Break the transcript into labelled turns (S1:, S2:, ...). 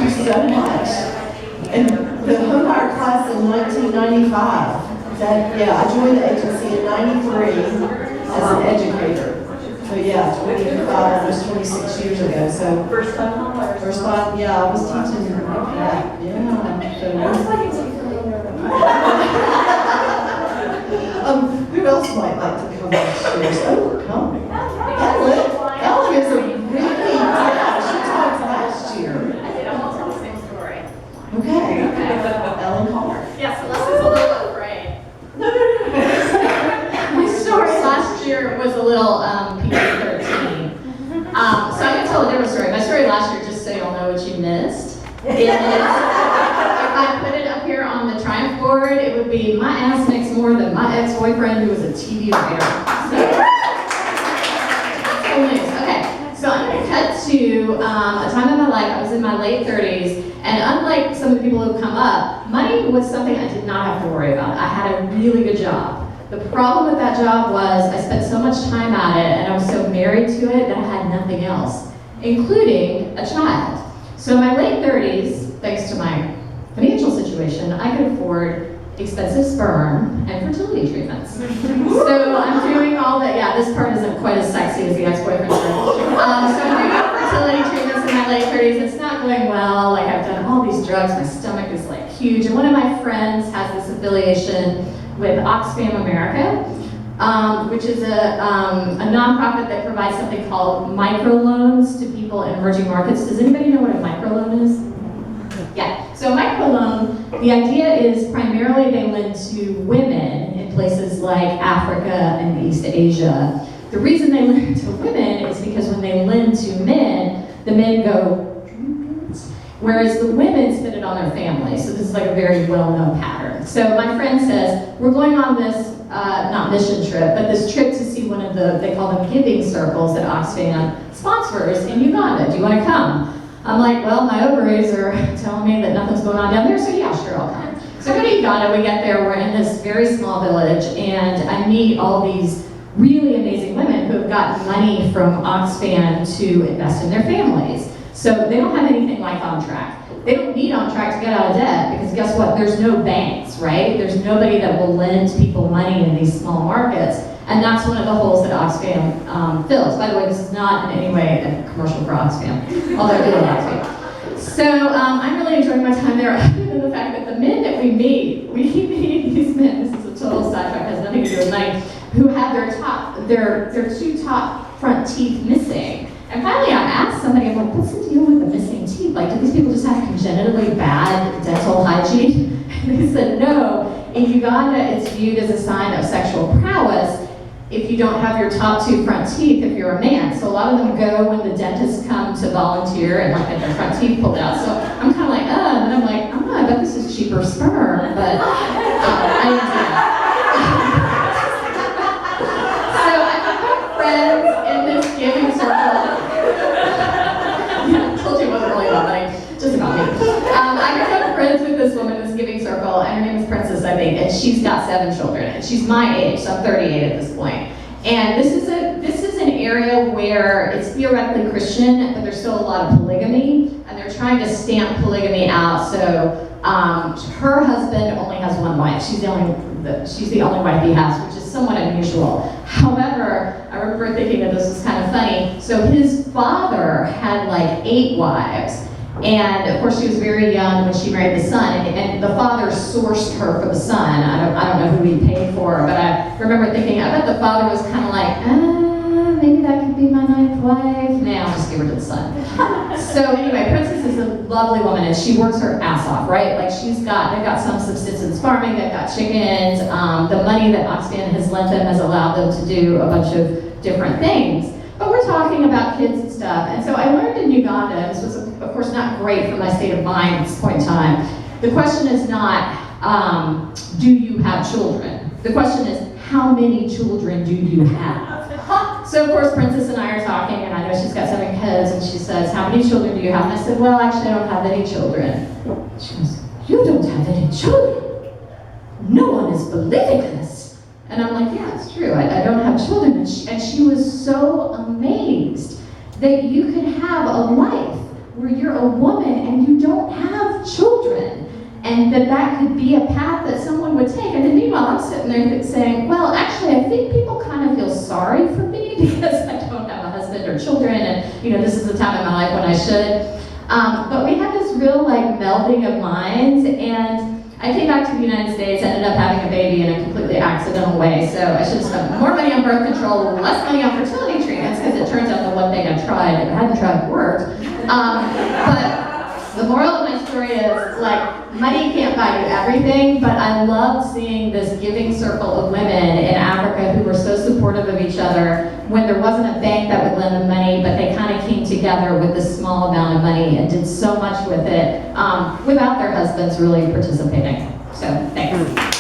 S1: you so much. And the home buyer class in 1995. I joined the agency in 93 as an educator. So yeah, 25, almost 26 years ago. So
S2: First time home buyers.
S1: first time, I was teaching. Who else might like to come and share? Oh, come. Ellen is a really, she talked last year.
S3: I did almost tell the same story.
S1: Okay. Ellen Carr.
S3: Yeah, so this is a little afraid. My story last year was a little PG-13. So I'm going to tell a different story. My story last year, just so you'll know what you missed, is if I put it up here on the Triumph board, it would be my ass makes more than my ex-boyfriend who was a TV writer. So, that's cool news. Okay, so I'm going to cut to a time in my life. I was in my late 30s, and unlike some of the people who come up, money was something I did not have to worry about. I had a really good job. The problem with that job was I spent so much time at it, and I was so married to it that I had nothing else, including a child. So in my late 30s, thanks to my financial situation, I could afford expensive sperm and fertility treatments. So I'm doing all that. Yeah, this part isn't quite as sexy as the ex-boyfriend part. So I'm doing fertility treatments in my late 30s. It's not going well. Like, I've done all these drugs. My stomach is like huge. And one of my friends has this affiliation with Oxfam America, which is a nonprofit that provides something called microloans to people in emerging markets. Does anybody know what a microloan is? Yeah, so a microloan, the idea is primarily they lend to women in places like Africa and East Asia. The reason they lend to women is because when they lend to men, the men go, whereas the women spend it on their families. So this is like a very well-known pattern. So my friend says, we're going on this, not mission trip, but this trip to see one of the, they call them giving circles that Oxfam sponsors in Uganda. Do you want to come? I'm like, well, my ovaries are telling me that nothing's going on down there, so yeah, sure, I'll come. So I go to Uganda, we get there, we're in this very small village, and I meet all these really amazing women who have gotten money from Oxfam to invest in their families. So they don't have anything like On Track. They don't need On Track to get out of debt, because guess what? There's no banks, right? There's nobody that will lend people money in these small markets. And that's one of the holes that Oxfam fills. By the way, this is not in any way a commercial for Oxfam, although I do love Oxfam. So I'm really enjoying my time there, other than the fact that the men that we meet these men, this is a total sidetrack, has nothing to do with money, who have their two top front teeth missing. And finally I asked somebody, I'm like, what's the deal with the missing teeth? Like, do these people just have congenitally bad dental hygiene? And they said, no. In Uganda, it's viewed as a sign of sexual prowess if you don't have your top two front teeth if you're a man. So a lot of them go when the dentists come to volunteer and like get their front teeth pulled out. So I'm kind of like, and then I'm like, oh, I bet this is cheaper sperm, but I didn't do that. So I've become friends in this giving circle. Yeah, I told you it wasn't really about money, just about me. I become friends with this woman in this giving circle, and her name is Princess, I think, and she's got 7 children, and she's my age, so I'm 38 at this point. And this is an area where it's theoretically Christian, but there's still a lot of polygamy, and they're trying to stamp polygamy out. So her husband only has one wife. She's the only wife he has, which is somewhat unusual. However, I remember thinking that this was kind of funny. So his father had like 8 wives. And of course, she was very young when she married the son, and the father sourced her for the son. I don't know who he paid for her, but I remember thinking, I bet the father was kind of like, maybe that could be my 9th wife. Nah, I'll just give her to the son. So anyway, Princess is a lovely woman, and she works her ass off, right? Like they've got some subsistence farming, they've got chickens. The money that Oxfam has lent them has allowed them to do a bunch of different things. But we're talking about kids and stuff. And so I learned in Uganda, and this was, of course, not great for my state of mind at this point in time. The question is not, do you have children? The question is, how many children do you have? So, of course, Princess and I are talking, and I know she's got 7 kids, and she says, how many children do you have? And I said, well, actually, I don't have any children. She goes, you don't have any children? No one is believing this. And I'm like, yeah, it's true. I don't have children. And she was so amazed that you could have a life where you're a woman and you don't don't have children, and that could be a path that someone would take. And then meanwhile, I'm sitting there saying, well, actually, I think people kind of feel sorry for me because I don't have a husband or children, and this is the time in my life when I should. But we had this real melding of minds, and I came back to the United States, ended up having a baby in a completely accidental way, so I should have spent more money on birth control, less money on fertility treatments, because it turns out the one thing I tried, if I hadn't tried, worked. But the moral of my story is, money can't buy you everything, but I loved seeing this giving circle of women in Africa who were so supportive of each other when there wasn't a bank that would lend them money, but they kind of came together with this small amount of money and did so much with it without their husbands really participating. So, thanks.